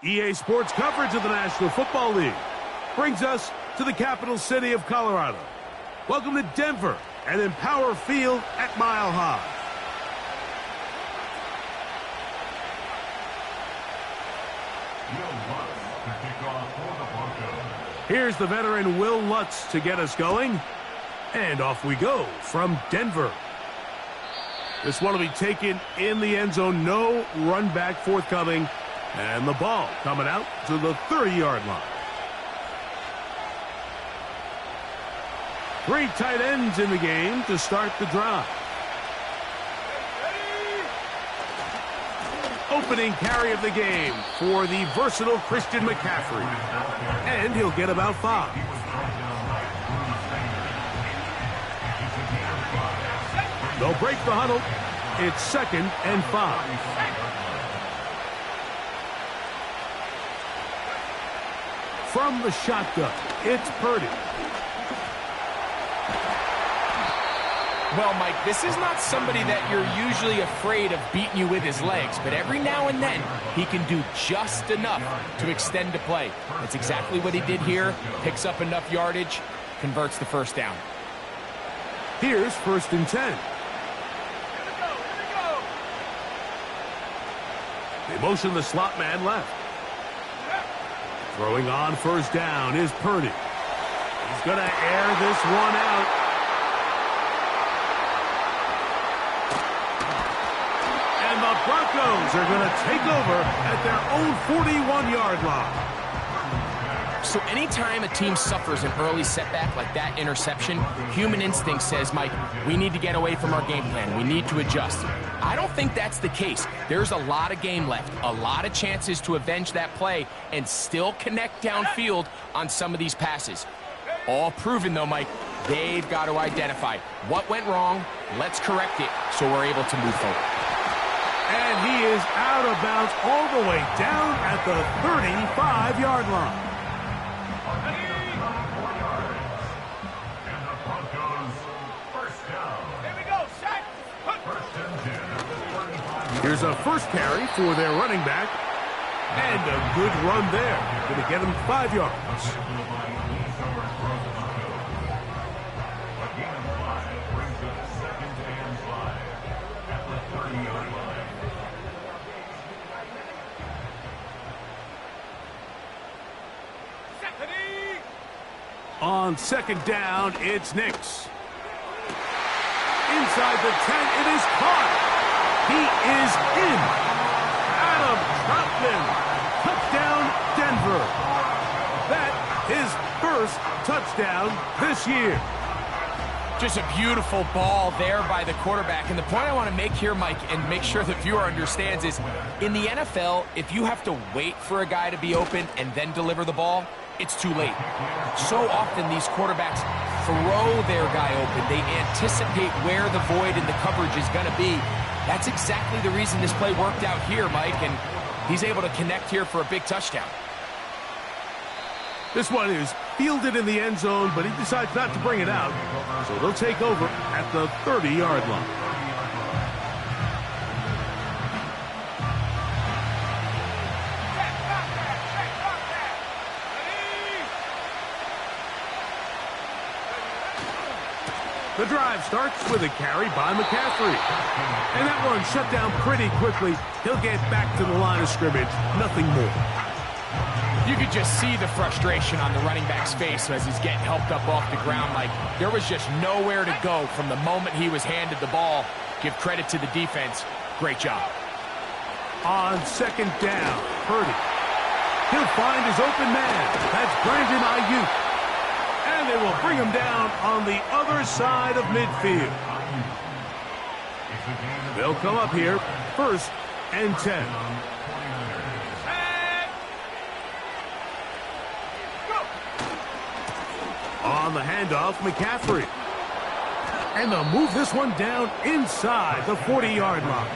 EA Sports coverage of the National Football League brings us to the capital city of Colorado. Welcome to Denver and Empower Field at Mile High. Here's the veteran Will Lutz to get us going. And off we go from Denver. This one will be taken in the end zone. No run back forthcoming. And the ball coming out to the 30-yard line. 3 tight ends in the game to start the drive. Opening carry of the game for the versatile Christian McCaffrey. And he'll get about 5. They'll break the huddle. It's 2nd and 5. From the shotgun, it's Purdy. Well, Mike, this is not somebody that you're usually afraid of beating you with his legs, but every now and then he can do just enough to extend the play. That's exactly what he did here. Picks up enough yardage, converts the first down. Here's 1st and 10. They motion the slot man left. Throwing on 1st down is Purdy. He's going to air this one out. And the Broncos are going to take over at their own 41-yard line. So anytime a team suffers an early setback like that interception, human instinct says, Mike, we need to get away from our game plan. We need to adjust. I don't think that's the case. There's a lot of game left, a lot of chances to avenge that play and still connect downfield on some of these passes. All proven, though, Mike, they've got to identify what went wrong. Let's correct it so we're able to move forward. And he is out of bounds all the way down at the 35-yard line. Here's a first carry for their running back. And a good run there. Going to get him 5 yards. On 2nd down, it's Nix. Inside the 10, it is caught. He is in. Adam Troutman. Touchdown, Denver. That his first touchdown this year. Just a beautiful ball there by the quarterback. And the point I want to make here, Mike, and make sure the viewer understands is, in the NFL, if you have to wait for a guy to be open and then deliver the ball, it's too late. So often these quarterbacks throw their guy open. They anticipate where the void in the coverage is going to be. That's exactly the reason this play worked out here, Mike, and he's able to connect here for a big touchdown. This one is fielded in the end zone, but he decides not to bring it out, so they'll take over at the 30-yard line. The drive starts with a carry by McCaffrey. And that one shut down pretty quickly. He'll get back to the line of scrimmage. Nothing more. You could just see the frustration on the running back's face as he's getting helped up off the ground. Like, there was just nowhere to go from the moment he was handed the ball. Give credit to the defense. Great job. On 2nd down, Purdy. He'll find his open man. That's Brandon Ayuk. And they will bring him down on the other side of midfield. They'll come up here, 1st and 10. On the handoff, McCaffrey. And they'll move this one down inside the 40-yard line.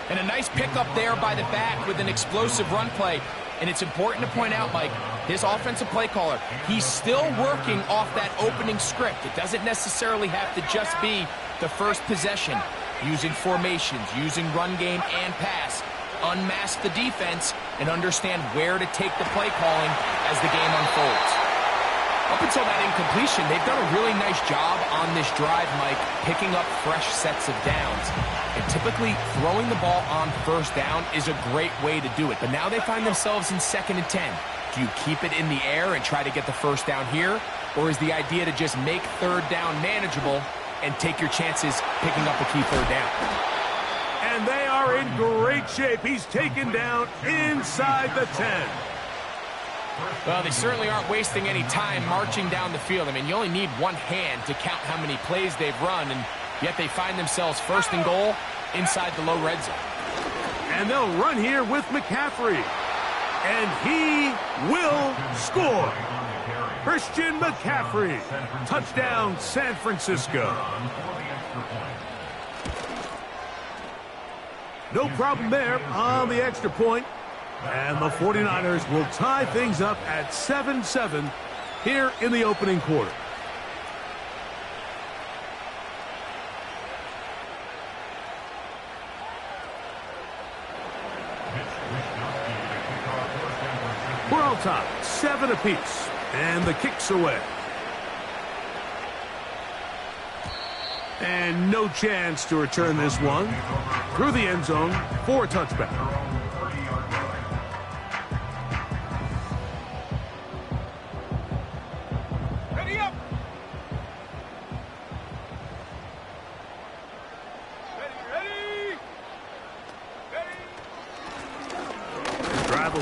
And a nice pickup there by the back with an explosive run play. And it's important to point out, Mike, this offensive play caller, he's still working off that opening script. It doesn't necessarily have to just be the first possession. Using formations, using run game and pass. unmask the defense and understand where to take the play calling as the game unfolds. Up until that incompletion, they've done a really nice job on this drive, Mike, picking up fresh sets of downs. And typically, throwing the ball on first down is a great way to do it. But now they find themselves in 2nd and 10. Do you keep it in the air and try to get the first down here? Or is the idea to just make 3rd down manageable and take your chances picking up a key 3rd down? And they are in great shape. He's taken down inside the 10. Well, they certainly aren't wasting any time marching down the field. I mean, you only need one hand to count how many plays they've run, and yet they find themselves 1st and goal inside the low red zone. And they'll run here with McCaffrey. And he will score. Christian McCaffrey. Touchdown, San Francisco. No problem there on the extra point. And the 49ers will tie things up at 7-7 here in the opening quarter. We're all tied, 7 apiece, and the kick's away. And no chance to return this one through the end zone for a touchback.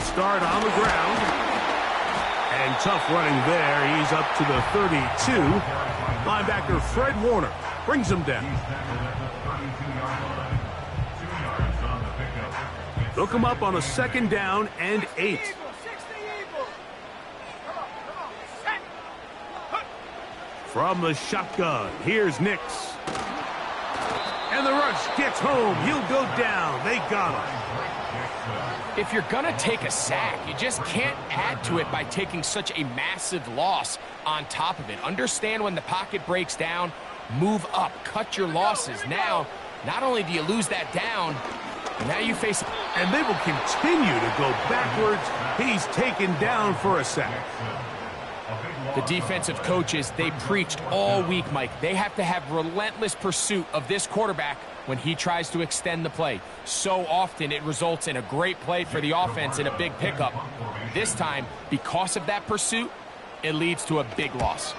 Start on the ground. And tough running there. He's up to the 32. Linebacker Fred Warner brings him down. They'll come up on a 2nd down and 8. From the shotgun, here's Nix. And the rush gets home. He'll go down. They got him. If you're going to take a sack, you just can't add to it by taking such a massive loss on top of it. Understand when the pocket breaks down, move up, cut your losses. Now, not only do you lose that down, now you face... And they will continue to go backwards. He's taken down for a sack. The defensive coaches, they preached all week, Mike. They have to have relentless pursuit of this quarterback when he tries to extend the play. So often it results in a great play for the offense and a big pickup. This time, because of that pursuit, it leads to a big loss.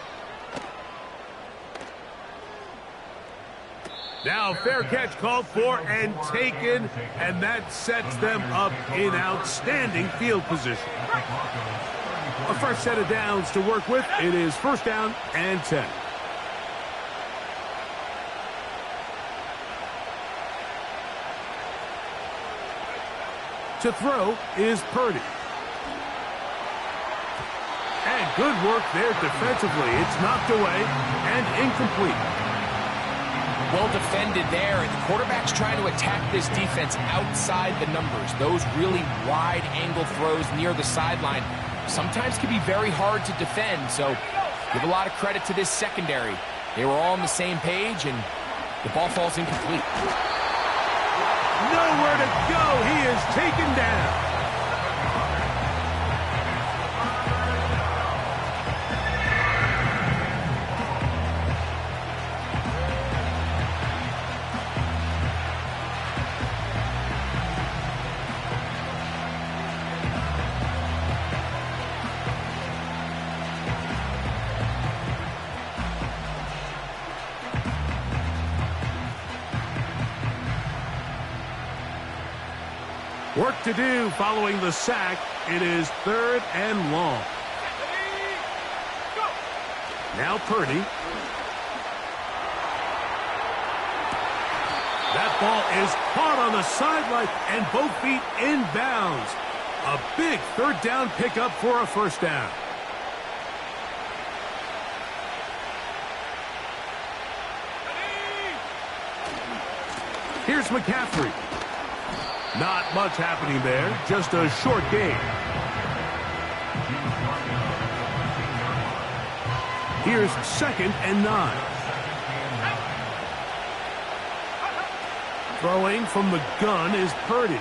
Now fair catch called for and taken, and that sets them up in outstanding field position. A fresh set of downs to work with. It is 1st down and 10. To throw is Purdy. And good work there defensively. It's knocked away and incomplete. Well defended there, and the quarterback's trying to attack this defense outside the numbers. Those really wide angle throws near the sideline sometimes can be very hard to defend, so give a lot of credit to this secondary. They were all on the same page, and the ball falls incomplete. Nowhere to go. He is taken down. Work to do following the sack. It is 3rd and long. Now Purdy. That ball is caught on the sideline and both feet inbounds. A big 3rd down pickup for a 1st down. Here's McCaffrey. Not much happening there, just a short gain. Here's 2nd and 9. Throwing from the gun is Purdy.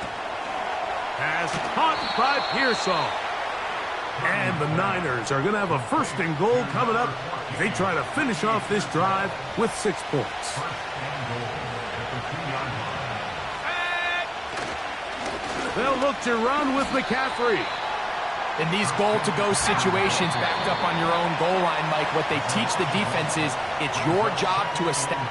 Pass caught by Pearsall. And the Niners are going to have a first and goal coming up. They try to finish off this drive with 6 points. They'll look to run with McCaffrey. In these goal-to-go situations backed up on your own goal line, Mike, what they teach the defense is it's your job to establish.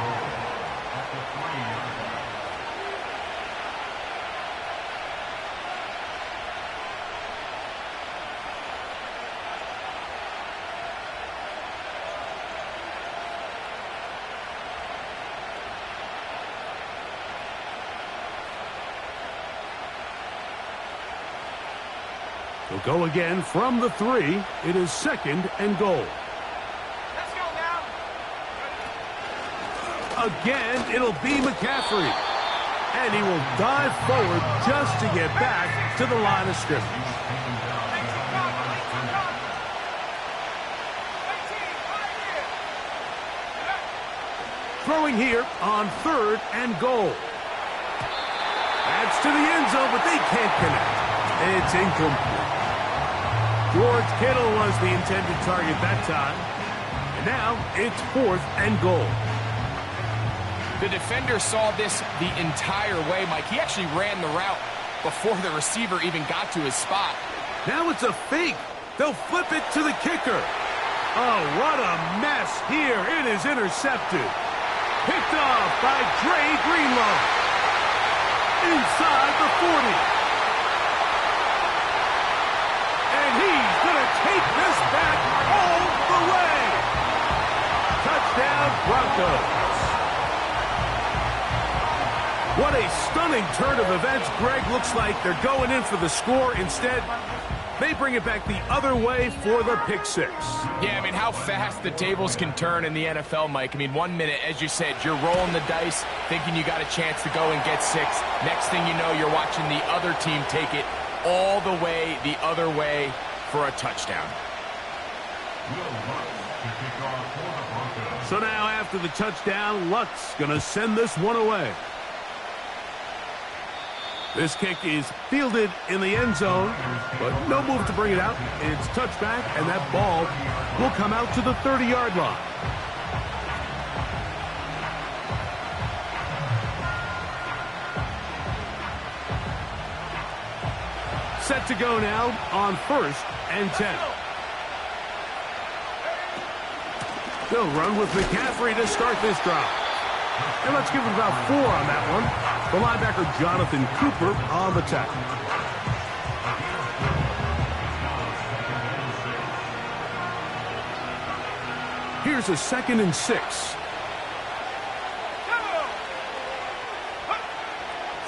They'll go again from the 3. It is second and goal. Let's go now. Again, it'll be McCaffrey. And he will dive forward just to get back to the line of scrimmage. Throwing here on 3rd and goal. That's to the end zone, but they can't connect. It's incomplete. George Kittle was the intended target that time. And now it's 4th and goal. The defender saw this the entire way, Mike. He actually ran the route before the receiver even got to his spot. Now it's a fake. They'll flip it to the kicker. Oh, what a mess here. It is intercepted. Picked off by Dre Greenlaw. Inside the 40. And he's going to take this back all the way. Touchdown, Broncos. What a stunning turn of events. Greg, looks like they're going in for the score. Instead, they bring it back the other way for the pick 6. Yeah, I mean, how fast the tables can turn in the NFL, Mike. I mean, 1 minute, as you said, you're rolling the dice, thinking you got a chance to go and get 6. Next thing you know, you're watching the other team take it all the way the other way for a touchdown. So now after the touchdown, Lutz going to send this one away. This kick is fielded in the end zone, but no move to bring it out. It's touchback, and that ball will come out to the 30-yard line. Set to go now on 1st and 10. They'll run with McCaffrey to start this drive. And let's give it about 4 on that one. The linebacker Jonathan Cooper on the tackle. Here's a 2nd and 6.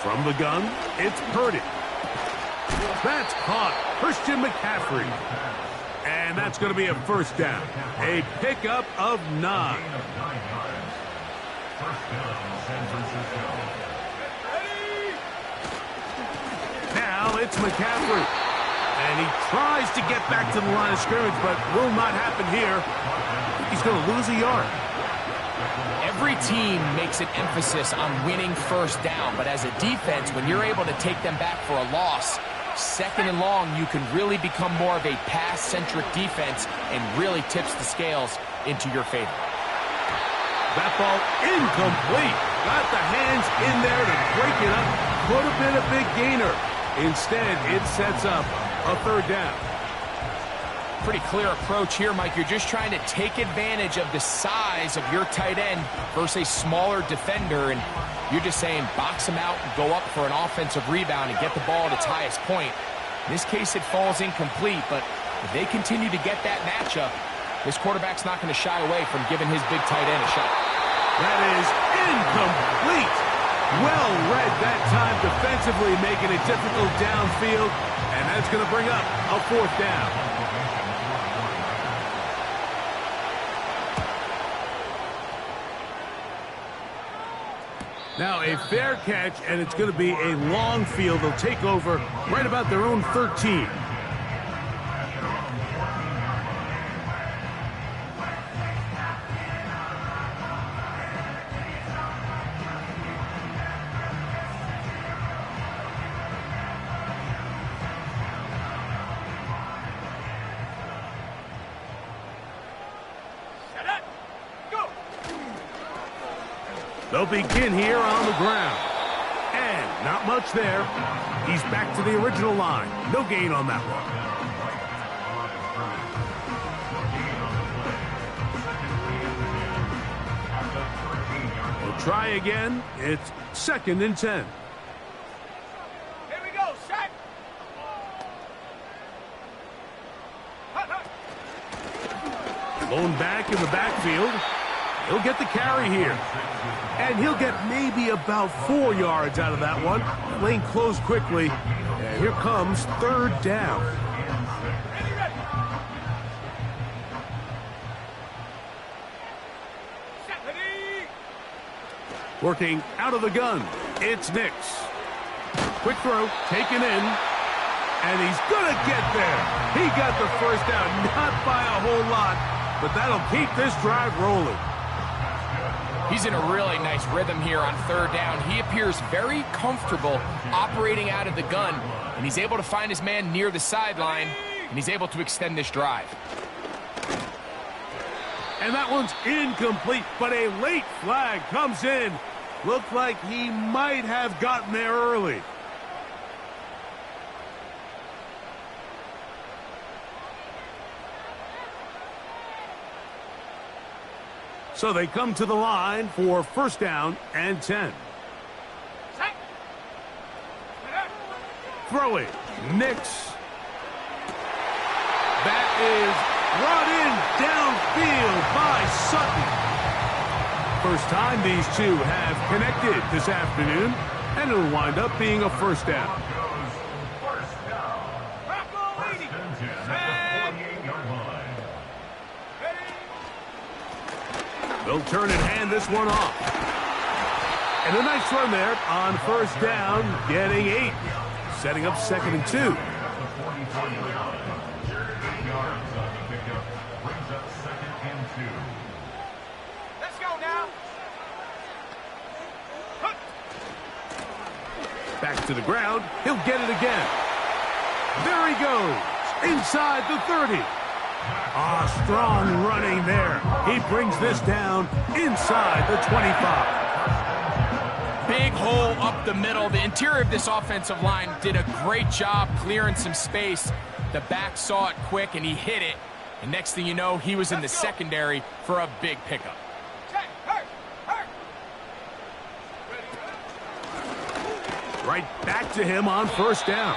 From the gun, it's Purdy. That's caught. Christian McCaffrey. And that's going to be a first down. A pickup of 9. Now it's McCaffrey. And he tries to get back to the line of scrimmage, but will not happen here. He's going to lose a yard. Every team makes an emphasis on winning first down, but as a defense, when you're able to take them back for a loss, 2nd and long, you can really become more of a pass-centric defense and really tips the scales into your favor. That ball incomplete. Got the hands in there to break it up. Could have been a big gainer. Instead, it sets up a 3rd down. Pretty clear approach here, Mike. You're just trying to take advantage of the size of your tight end versus a smaller defender, and you're just saying box him out and go up for an offensive rebound and get the ball at its highest point. In this case, it falls incomplete, but if they continue to get that matchup, this quarterback's not going to shy away from giving his big tight end a shot. That is incomplete. Well read that time defensively, making it difficult downfield, and that's going to bring up a 4th down. Now a fair catch, and it's going to be a long field. They'll take over right about their own 13. They'll begin here on the ground. And not much there. He's back to the original line. No gain on that one. We'll try again. It's 2nd and 10. Here we go, set. Blown back in the backfield. He'll get the carry here. And he'll get maybe about 4 yards out of that one. Lane closed quickly. And here comes 3rd down. Working out of the gun. It's Nix. Quick throw, taken in. And he's going to get there. He got the first down, not by a whole lot, but that'll keep this drive rolling. He's in a really nice rhythm here on 3rd down. He appears very comfortable operating out of the gun, and he's able to find his man near the sideline, and he's able to extend this drive. And that one's incomplete, but a late flag comes in. Looked like he might have gotten there early. So they come to the line for 1st down and 10. Throwing. Nix. That is brought in downfield by Sutton. First time these two have connected this afternoon, and it'll wind up being a 1st down. They'll turn and hand this one off. And a nice run there on 1st down, getting 8. Setting up 2nd and 2. Let's go now. Back to the ground. He'll get it again. There he goes. Inside the 30. Strong running there. He brings this down inside the 25. Big hole up the middle. The interior of this offensive line did a great job clearing some space. The back saw it quick, and he hit it. And next thing you know, he was in the secondary for a big pickup. Right back to him on 1st down.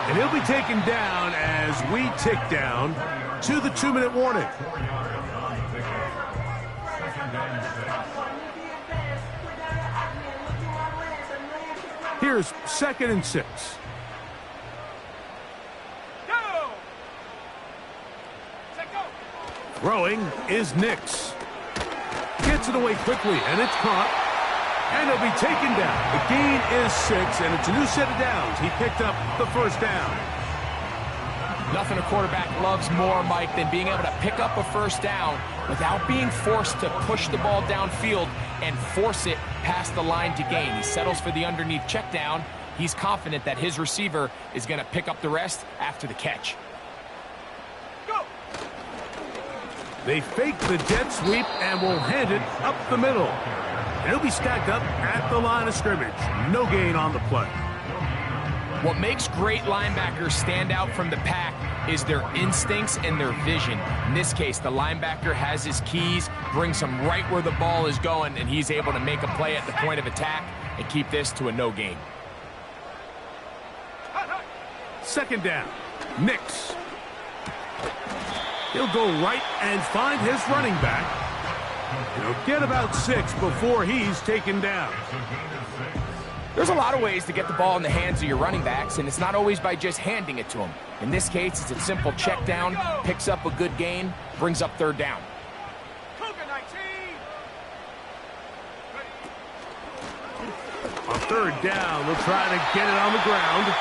And he'll be taken down as we tick down to the 2-minute warning. Here's 2nd and 6. Throwing is Nix. Gets it away quickly, and it's caught. And he'll be taken down. The gain is 6, and it's a new set of downs. He picked up the 1st down. Nothing a quarterback loves more, Mike, than being able to pick up a 1st down without being forced to push the ball downfield and force it past the line to gain. He settles for the underneath check down. He's confident that his receiver is going to pick up the rest after the catch. Go. They fake the jet sweep and will hand it up the middle. He'll be stacked up at the line of scrimmage. No gain on the play. What makes great linebackers stand out from the pack is their instincts and their vision. In this case, the linebacker has his keys, brings him right where the ball is going, and he's able to make a play at the point of attack and keep this to a no gain. 2nd down. Nix. He'll go right and find his running back. He'll get about 6 before he's taken down. There's a lot of ways to get the ball in the hands of your running backs, and it's not always by just handing it to them. In this case, it's a simple check down, picks up a good gain, brings up 3rd down. On 3rd down, they'll try to get it on the ground.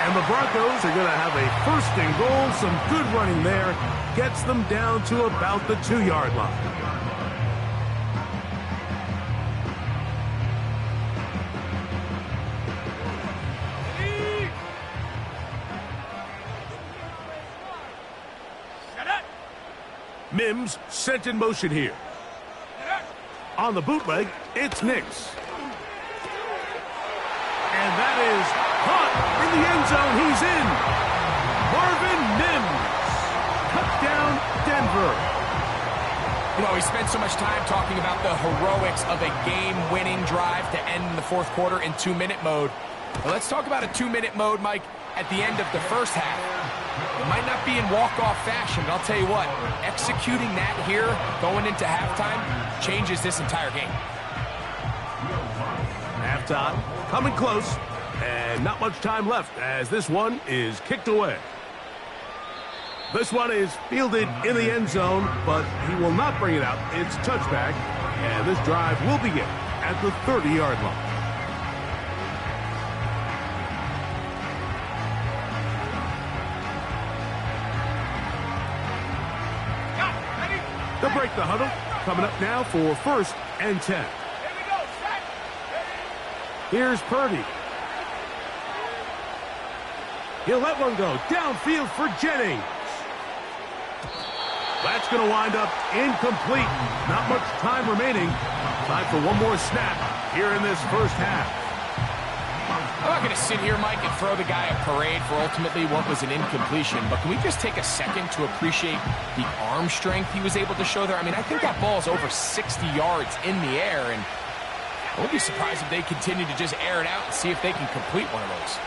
And the Broncos are going to have a 1st and goal. Some good running there. Gets them down to about the 2-yard line. Mims sent in motion here. On the bootleg, it's Nix. And that is caught in the end zone. He's in. Marvin Mims. Touchdown, Denver. You know, we spent so much time talking about the heroics of a game-winning drive to end the fourth quarter in 2-minute mode. Well, let's talk about a 2-minute mode, Mike, at the end of the first half. It might not be in walk-off fashion, but I'll tell you what, executing that here, going into halftime, changes this entire game. Halftime, coming close, and not much time left as this one is kicked away. This one is fielded in the end zone, but he will not bring it out. It's touchback, and this drive will begin at the 30-yard line. They'll break the huddle. Coming up now for 1st and 10. Here we go. Set. Here's Purdy. He'll let one go. Downfield for Jennings. That's going to wind up incomplete. Not much time remaining. Time for one more snap here in this first half. I'm not going to sit here, Mike, and throw the guy a parade for ultimately what was an incompletion, but can we just take a second to appreciate the arm strength he was able to show there? I mean, I think that ball is over 60 yards in the air, and I wouldn't be surprised if they continue to just air it out and see if they can complete one of those.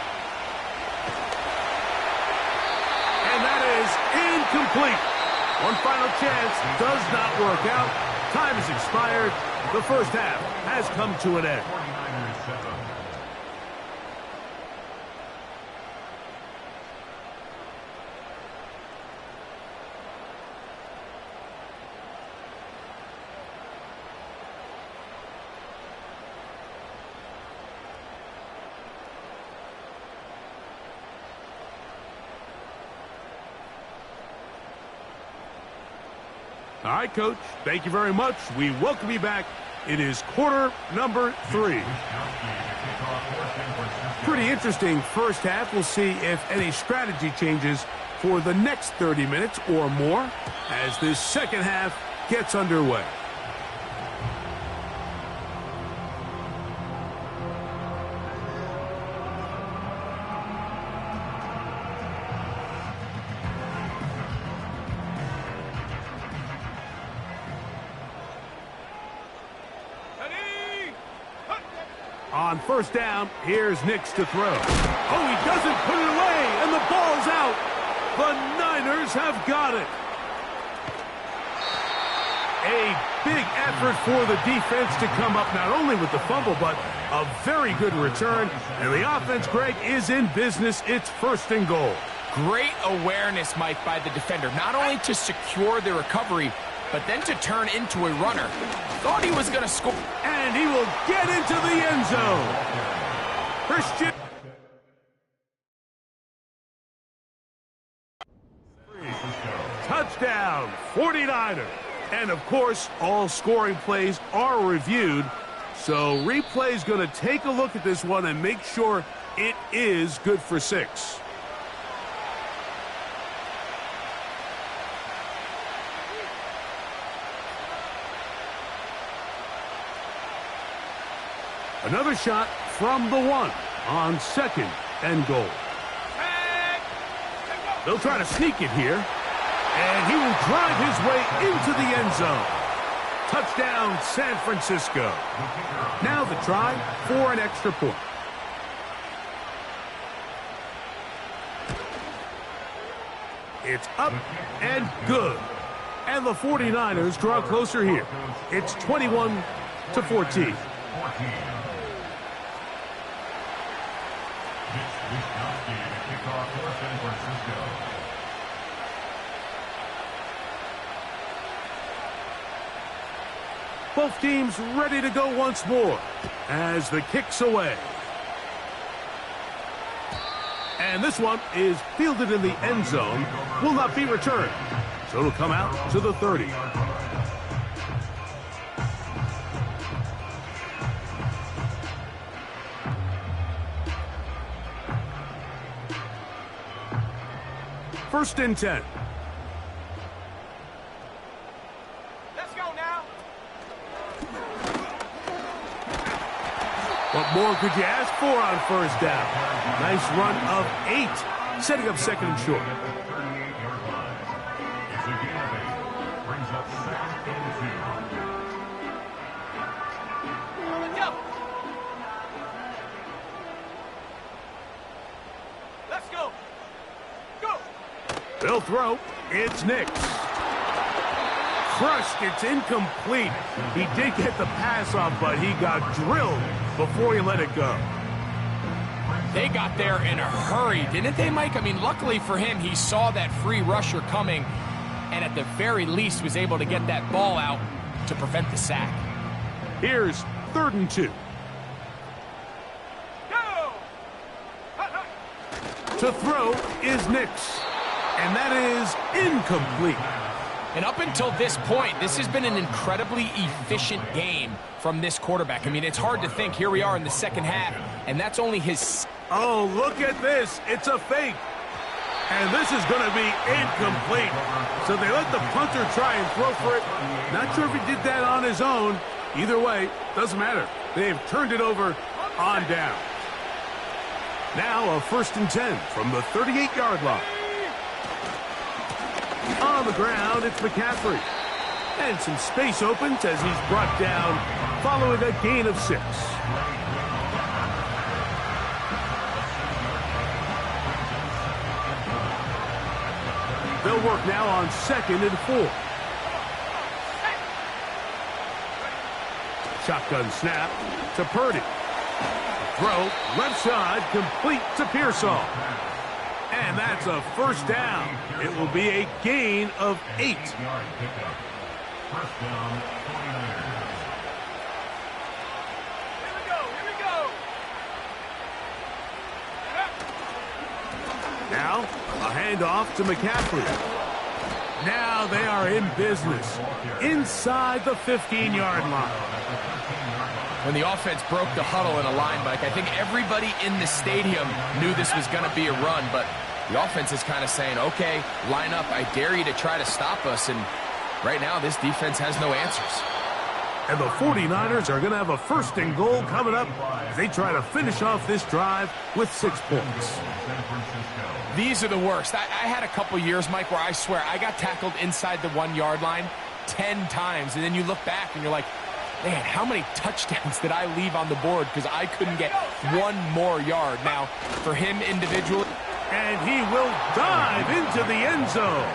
And that is incomplete. One final chance does not work out. Time has expired. The first half has come to an end. All right, Coach, thank you very much. We welcome you back. It is quarter number 3. Pretty interesting first half. We'll see if any strategy changes for the next 30 minutes or more as this second half gets underway. On first down, here's Nix to throw. Oh, he doesn't put it away, and the ball's out. The Niners have got it. A big effort for the defense to come up not only with the fumble, but a very good return. And the offense, Greg, is in business. It's 1st and goal. Great awareness, Mike, by the defender, not only to secure the recovery, but then to turn into a runner. Thought he was going to score. And he will get into the end zone. Christian. Touchdown, 49ers. And, of course, all scoring plays are reviewed. So replay's going to take a look at this one and make sure it is good for 6. Another shot from the 1 on 2nd and goal. They'll try to sneak it here. And he will drive his way into the end zone. Touchdown, San Francisco. Now the try for an extra point. It's up and good. And the 49ers draw closer here. It's 21-14. Both teams ready to go once more as the kick's away. And this one is fielded in the end zone, will not be returned. So it'll come out to the 30. First and 10. Let's go now. more could you ask for on first down? Nice run of 8, setting up second and short. Let's go. Go. They'll throw. It's Nix. Crushed. It's incomplete. He did get the pass off, but he got drilled before he let it go. They got there in a hurry, didn't they, Mike? I mean, luckily for him, he saw that free rusher coming and at the very least was able to get that ball out to prevent the sack. Here's 3rd and 2. Go. To throw is Nix. And that is incomplete. And up until this point, this has been an incredibly efficient game from this quarterback. I mean, it's hard to think. Here we are in the second half, and that's only his... Oh, look at this. It's a fake. And this is going to be incomplete. So they let the punter try and throw for it. Not sure if he did that on his own. Either way, doesn't matter. They've turned it over on down. Now a 1st and 10 from the 38-yard line. On the ground, it's McCaffrey. And some space opens as he's brought down following a gain of 6. They'll work now on 2nd and 4. Shotgun snap to Purdy. Throw, left side, complete to Pearsall. And that's a 1st down. It will be a gain of 8. First down, 49ers. Here we go. Now, a handoff to McCaffrey. Now they are in business inside the 15-yard line. When the offense broke the huddle in a line, Mike, I think everybody in the stadium knew this was going to be a run, but the offense is kind of saying, okay, line up, I dare you to try to stop us, and right now this defense has no answers. And the 49ers are going to have a 1st and goal coming up as they try to finish off this drive with 6 points. These are the worst. I had a couple years, Mike, where I swear I got tackled inside the 1-yard line 10 times, and then you look back and you're like, man, how many touchdowns did I leave on the board because I couldn't get 1 more yard? Now, for him individually. And he will dive into the end zone.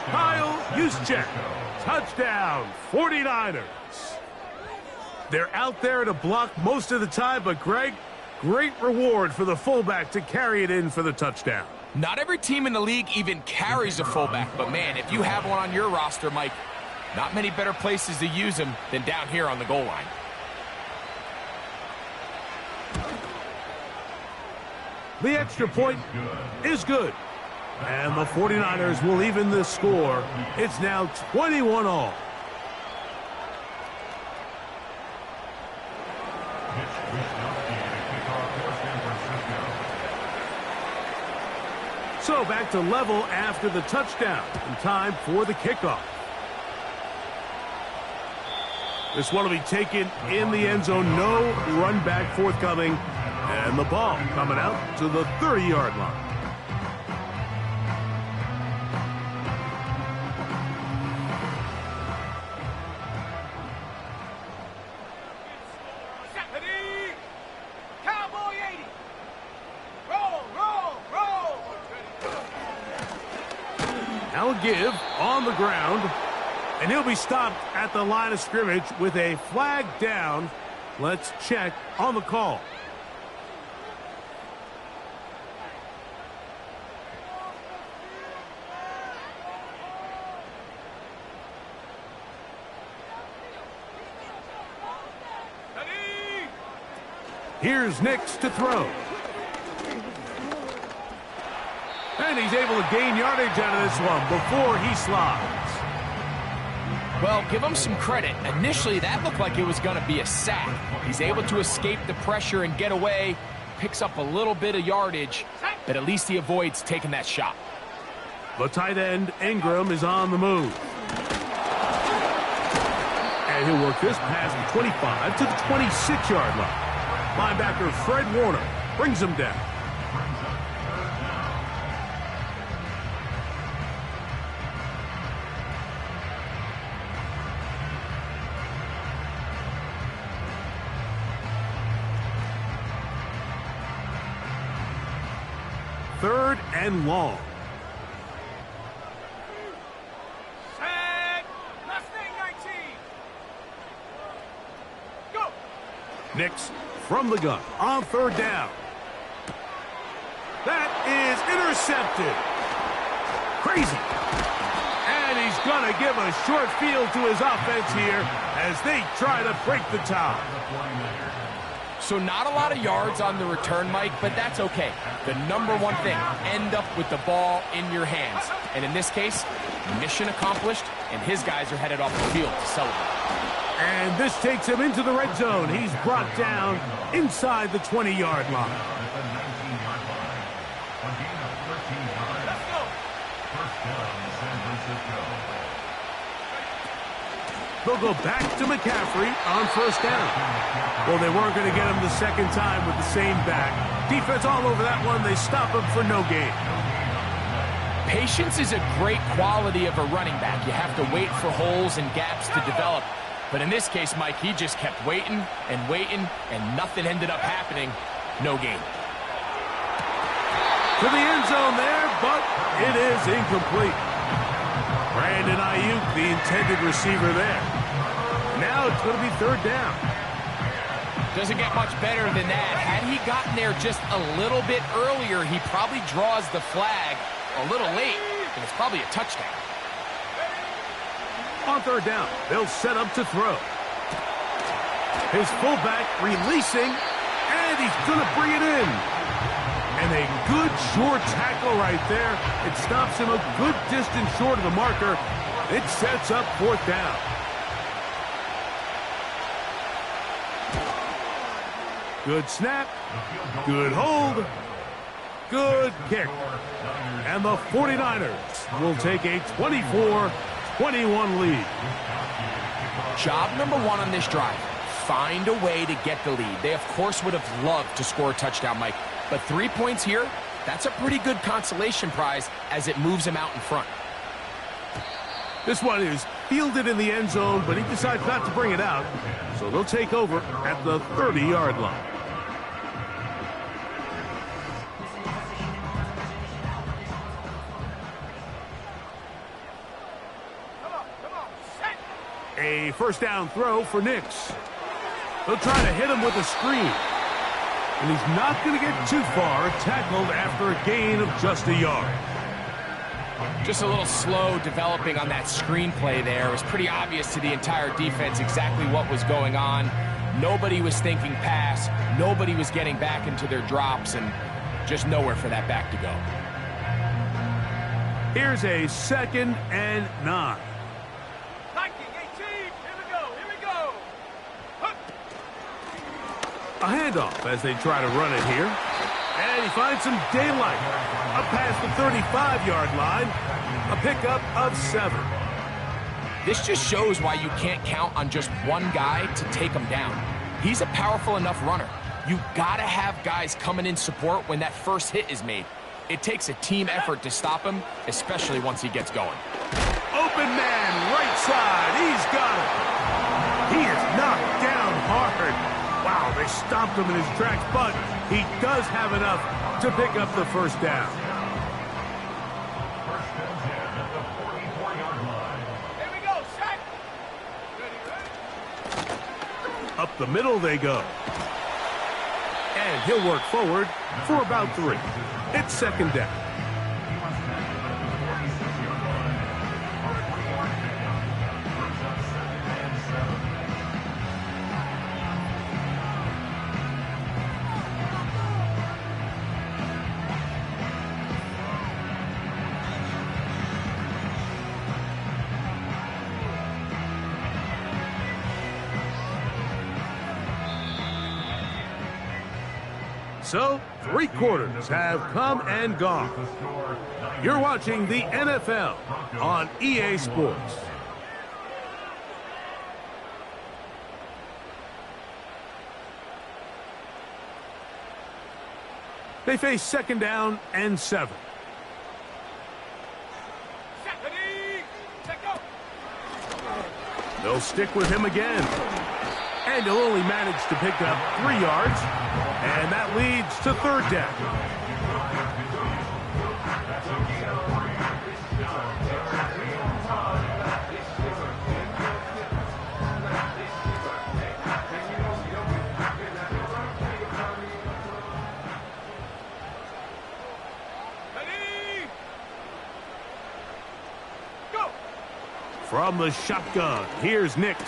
Kyle Juszczyk, touchdown, 49ers. They're out there to block most of the time, but Greg, great reward for the fullback to carry it in for the touchdown. Not every team in the league even carries a fullback, but man, if you have one on your roster, Mike, not many better places to use him than down here on the goal line. The extra point is good. And the 49ers will even the score. It's now 21-all. So back to level after the touchdown. And time for the kickoff. This one will be taken in the end zone. No run back forthcoming. And the ball coming out to the 30-yard line. Cowboy 80. Roll. Now a give on the ground. And he'll be stopped at the line of scrimmage with a flag down. Let's check on the call. Here's Nix to throw. And he's able to gain yardage out of this one before he slides. Well, give him some credit. Initially, that looked like it was going to be a sack. He's able to escape the pressure and get away, picks up a little bit of yardage, but at least he avoids taking that shot. The tight end, Ingram, is on the move. And he'll work this past the 25 to the 26-yard line. Linebacker Fred Warner brings him down. Third and long. Set. Mustang 19. Go. Nix from the gun on third down. That is intercepted. Crazy. And he's going to give a short field to his offense here as they try to break the tie. So not a lot of yards on the return, Mike, but that's okay. The number one thing, end up with the ball in your hands. And in this case, mission accomplished, and his guys are headed off the field to celebrate. And this takes him into the red zone. He's brought down inside the 20-yard line. Let's go. They'll go back to McCaffrey on first down. Well, they weren't going to get him the second time with the same back. Defense all over that one. They stop him for no gain. Patience is a great quality of a running back. You have to wait for holes and gaps to develop. But in this case, Mike, he just kept waiting, and nothing ended up happening. No gain. To the end zone there, but it is incomplete. Brandon Ayuk, the intended receiver there. Now it's going to be third down. Doesn't get much better than that. Had he gotten there just a little bit earlier, he probably draws the flag a little late, and it's probably a touchdown. On third down, they'll set up to throw. His fullback releasing, and he's going to bring it in. And a good short tackle right there. It stops him a good distance short of the marker. It sets up fourth down. Good snap. Good hold. Good kick. And the 49ers will take a 24-21 lead. Job number one on this drive. Find a way to get the lead. They, of course, would have loved to score a touchdown, Mike. But 3 points here, that's a pretty good consolation prize as it moves him out in front. This one is fielded in the end zone, but he decides not to bring it out. So they'll take over at the 30-yard line. Come on. Set. A first down throw for Nix. They'll try to hit him with a screen. And he's not going to get too far, tackled after a gain of just a yard. Just a little slow developing on that screenplay there. It was pretty obvious to the entire defense exactly what was going on. Nobody was thinking pass. Nobody was getting back into their drops, and just nowhere for that back to go. Here's a 2nd and 9. Viking 18. Here we go. Hup. A handoff as they try to run it here. And he finds some daylight. Up past the 35-yard line. A pickup of 7. This just shows why you can't count on just one guy to take him down. He's a powerful enough runner. You gotta have guys coming in support when that first hit is made. It takes a team effort to stop him, especially once he gets going. Open man, right side. He's got it. He is knocked down hard. Wow, they stopped him in his tracks, but he does have enough to pick up the first down. Here we go. Set. Ready. Up the middle they go. And he'll work forward for about 3. It's 2nd down. So, 3 quarters have come and gone. You're watching the NFL on EA Sports. They face 2nd down and 7. They'll stick with him again. And he'll only manage to pick up 3 yards. And that leads to 3rd down. From the shotgun, here's Nix.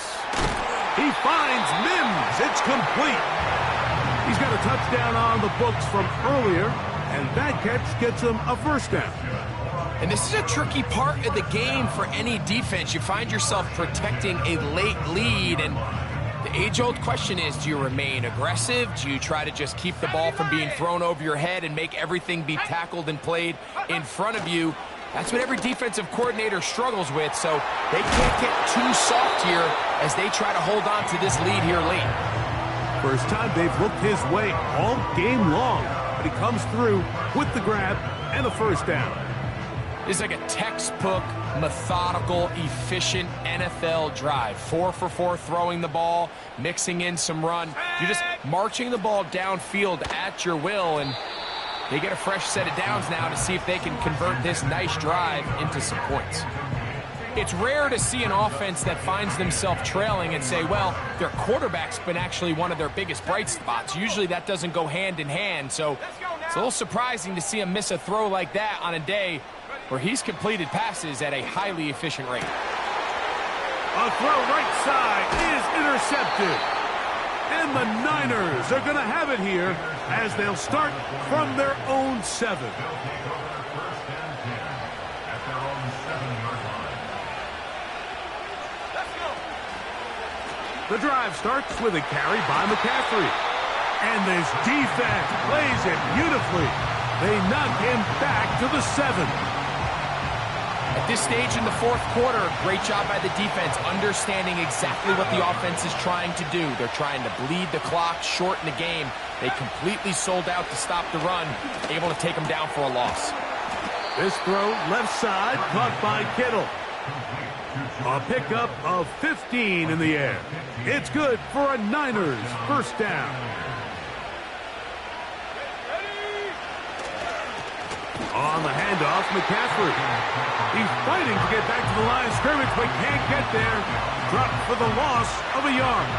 He finds Mims. It's complete. He's got a touchdown on the books from earlier, and that catch gets him a 1st down. And this is a tricky part of the game for any defense. You find yourself protecting a late lead, and the age-old question is, do you remain aggressive? Do you try to just keep the ball from being thrown over your head and make everything be tackled and played in front of you? That's what every defensive coordinator struggles with, so they can't get too soft here as they try to hold on to this lead here late. First time they've looked his way all game long, but he comes through with the grab and a 1st down. This is like a textbook, methodical, efficient NFL drive. 4 for 4 throwing the ball, mixing in some run. You're just marching the ball downfield at your will, and they get a fresh set of downs now to see if they can convert this nice drive into some points. It's rare to see an offense that finds themselves trailing and say, well, their quarterback's been actually one of their biggest bright spots. Usually that doesn't go hand in hand, so it's a little surprising to see him miss a throw like that on a day where he's completed passes at a highly efficient rate. A throw right side is intercepted. And the Niners are going to have it here as they'll start from their own 7. The drive starts with a carry by McCaffrey. And this defense plays it beautifully. They knock him back to the 7. At this stage in the 4th quarter, great job by the defense, understanding exactly what the offense is trying to do. They're trying to bleed the clock, shorten the game. They completely sold out to stop the run, able to take them down for a loss. This throw left side, caught by Kittle. A pickup of 15 in the air. It's good for a Niners 1st down. On the handoff, McCaffrey. He's fighting to get back to the line of scrimmage, but can't get there. Dropped for the loss of a yard.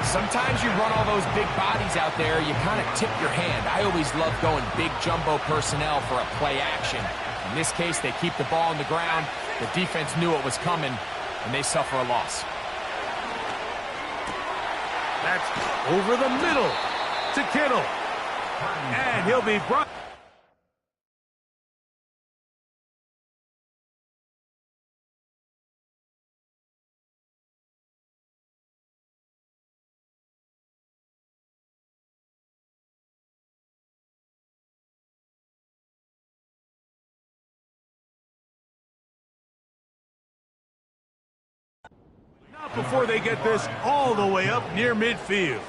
Sometimes you run all those big bodies out there, you kind of tip your hand. I always love going big jumbo personnel for a play action. In this case, they keep the ball on the ground. The defense knew it was coming, and they suffer a loss. That's over the middle to Kittle. And he'll be brought. Not before they get this all the way up near midfield.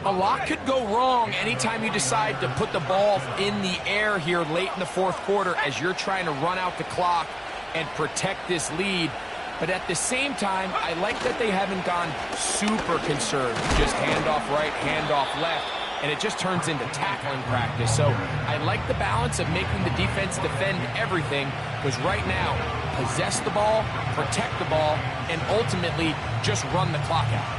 A lot could go wrong anytime you decide to put the ball in the air here late in the 4th quarter as you're trying to run out the clock and protect this lead. But at the same time, I like that they haven't gone super conserved. Just handoff right, handoff left, and it just turns into tackling practice. So I like the balance of making the defense defend everything, because right now, possess the ball, protect the ball, and ultimately just run the clock out.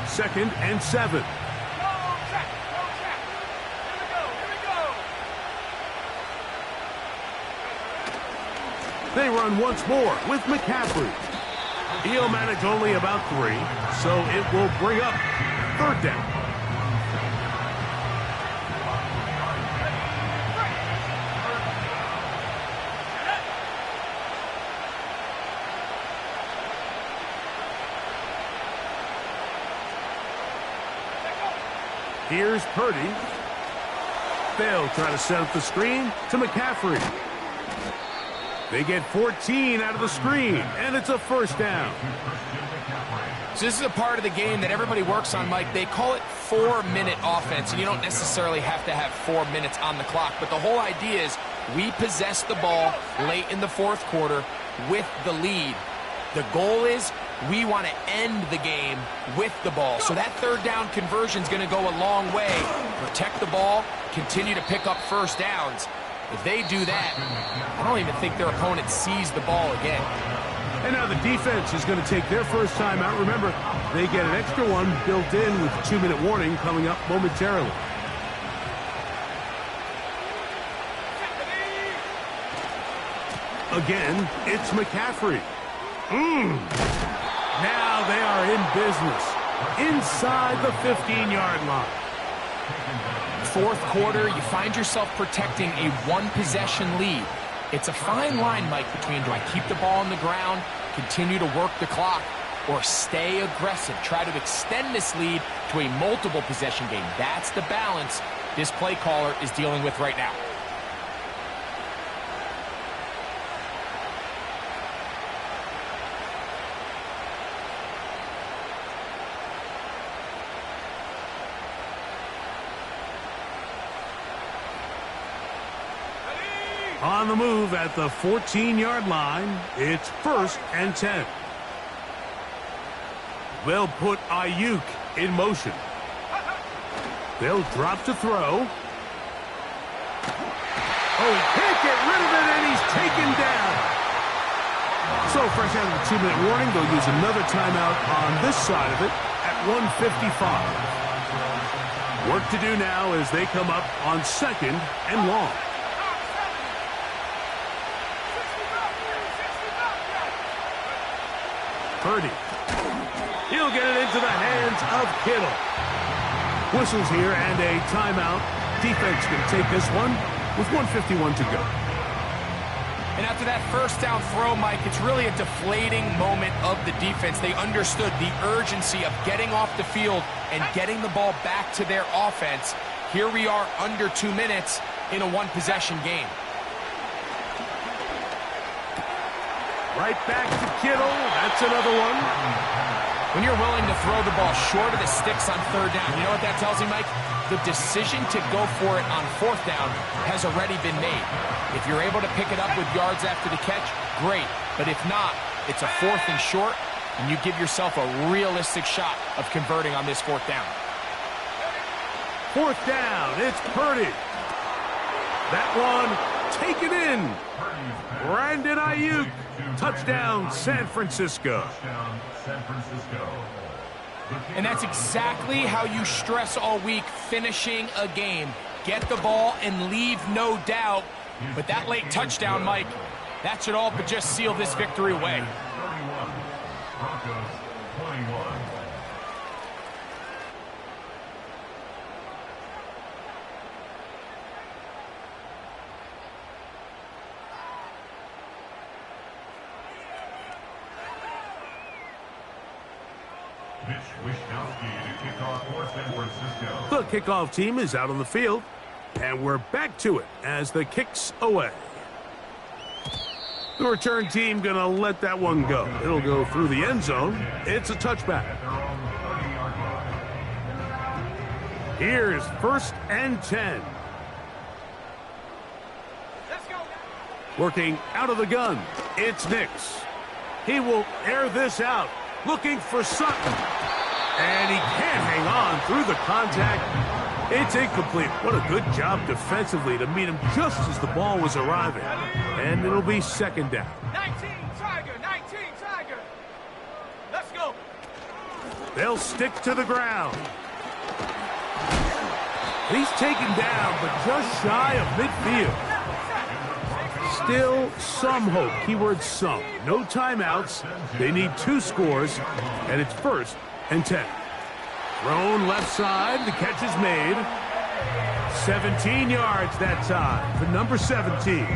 2nd and 7. They run once more with McCaffrey. He'll manage only about 3, so it will bring up 3rd down. Here's Purdy. They'll try to set up the screen to McCaffrey. They get 14 out of the screen, and it's a 1st down. So this is a part of the game that everybody works on, Mike. They call it 4-minute offense, and you don't necessarily have to have 4 minutes on the clock. But the whole idea is we possess the ball late in the fourth quarter with the lead. The goal is we want to end the game with the ball. So that third down conversion is going to go a long way. Protect the ball, continue to pick up first downs. If they do that, I don't even think their opponent sees the ball again. And now the defense is going to take their first time out. Remember, they get an extra one built in with a 2-minute warning coming up momentarily. Again, it's McCaffrey. Now they are in business inside the 15-yard line. Fourth quarter, you find yourself protecting a one-possession lead. It's a fine line, Mike, between do I keep the ball on the ground, continue to work the clock, or stay aggressive, try to extend this lead to a multiple possession game. That's the balance this play caller is dealing with right now. On the move at the 14-yard line, it's 1st and 10. They'll put Ayuk in motion. They'll drop to throw. Oh, he can't get rid of it, and he's taken down. So fresh out of the 2-minute warning, they'll use another timeout on this side of it at 1:55. Work to do now as they come up on 2nd and long. Purdy. He'll get it into the hands of Kittle. Whistles here and a timeout. Defense can take this one with 1:51 to go. And after that first down throw, Mike, it's really a deflating moment of the defense. They understood the urgency of getting off the field and getting the ball back to their offense. Here we are under 2 minutes in a one-possession game. Right back to Kittle. That's another one. When you're willing to throw the ball short of the sticks on third down, you know what that tells you, Mike? The decision to go for it on fourth down has already been made. If you're able to pick it up with yards after the catch, great. But if not, it's a 4th and short, and you give yourself a realistic shot of converting on this fourth down. 4th down. It's Purdy. That one taken in. Brandon Ayuk. Touchdown, San Francisco. And that's exactly how you stress all week, finishing a game. Get the ball and leave no doubt. But that late touchdown, Mike, that should all but just seal this victory away. Broncos 21. The kickoff team is out on the field, and we're back to it as the kick's away. The return team going to let that one go. It'll go through the end zone. It's a touchback. Here's 1st and 10. Let's go. Working out of the gun, it's Nix. He will air this out, looking for Sutton. And he can't hang on through the contact. It's incomplete. What a good job defensively to meet him just as the ball was arriving. And it'll be 2nd down. 19 Tiger, 19 Tiger. Let's go. They'll stick to the ground. He's taken down, but just shy of midfield. Still some hope. Keyword some. No timeouts. They need 2 scores, and it's 1st and 10. Thrown left side. The catch is made. 17 yards that time for number 17.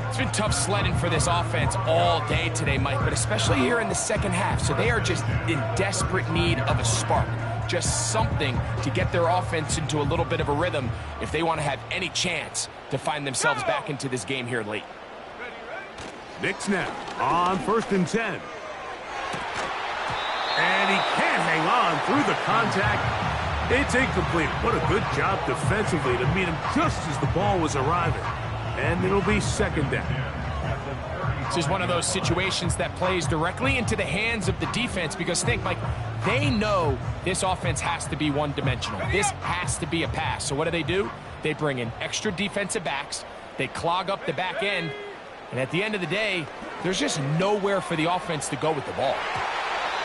It's been tough sledding for this offense all day today, Mike, but especially here in the second half. So they are just in desperate need of a spark. Just something to get their offense into a little bit of a rhythm if they want to have any chance to find themselves back into this game here late. Nix now on 1st and 10. And he can't hang on through the contact. It's incomplete. What a good job defensively to meet him just as the ball was arriving. And it'll be second down. This is one of those situations that plays directly into the hands of the defense because think, Mike, they know this offense has to be one-dimensional. This has to be a pass. So what do? They bring in extra defensive backs. They clog up the back end. And at the end of the day, there's just nowhere for the offense to go with the ball.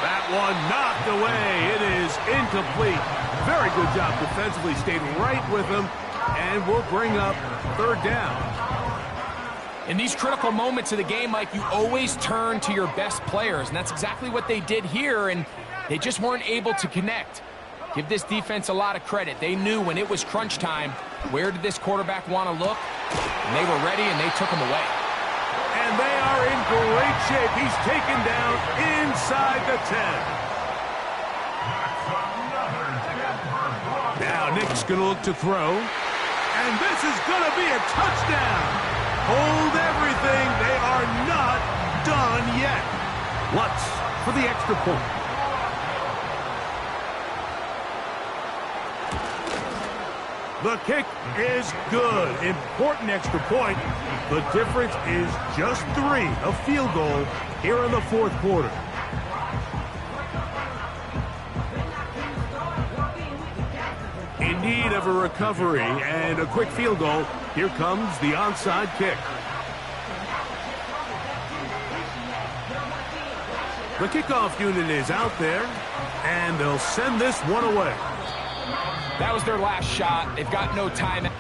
That one knocked away. It is incomplete. Very good job defensively. Stayed right with him. And we'll bring up third down. In these critical moments of the game, Mike, you always turn to your best players, and that's exactly what they did here, and they just weren't able to connect. Give this defense a lot of credit. They knew when it was crunch time, where did this quarterback want to look? And they were ready, and they took him away. And they are in great shape. He's taken down inside the 10. Now Nick's going to look to throw, and this is going to be a touchdown. Hold everything. They are not done yet. Lutz for the extra point. The kick is good. Important extra point. The difference is just 3, a field goal here in the fourth quarter. In need of a recovery and a quick field goal. Here comes the onside kick. The kickoff unit is out there, and they'll send this one away. That was their last shot. They've got no time.